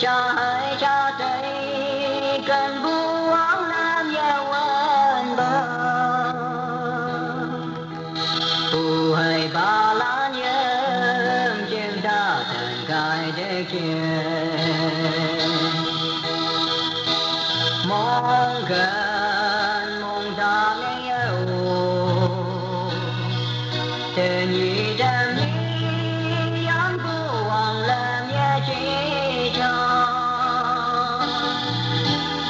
cha hỡi cha tây cần vu áo lam gieo quên bờ phù hỡi ba lá nhớ chim ta thần cài để kia mong gần mong ta nghe yêu tình ý đam mê dám vô hoàng làm nhé chỉ cho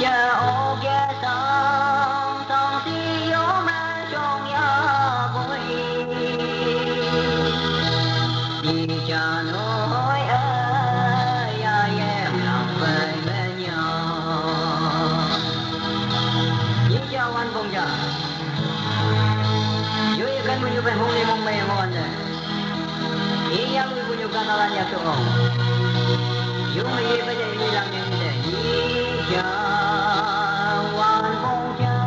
cha ô cha sông sông si yếu mà trong nhà vui vì cha nói ơi em lòng về bên nhau với cha anh cùng cha kan menunjukkan huni mumbai yang anda. Ia menunjukkan alanya Tuhan. Yung ia baca ini lang yang ini. Ia wan bong cha.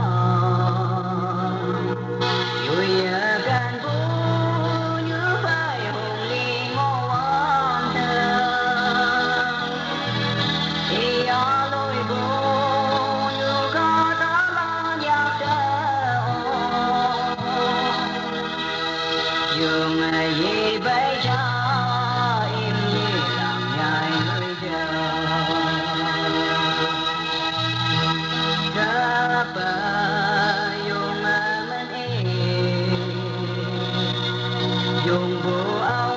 Ia kan bunyi phải huni ngoan ta. Ia lối bunyi kata alanya dương gì bây cha im như làm nhai nơi chờ đã bờ dùng mà mình dùng vô áo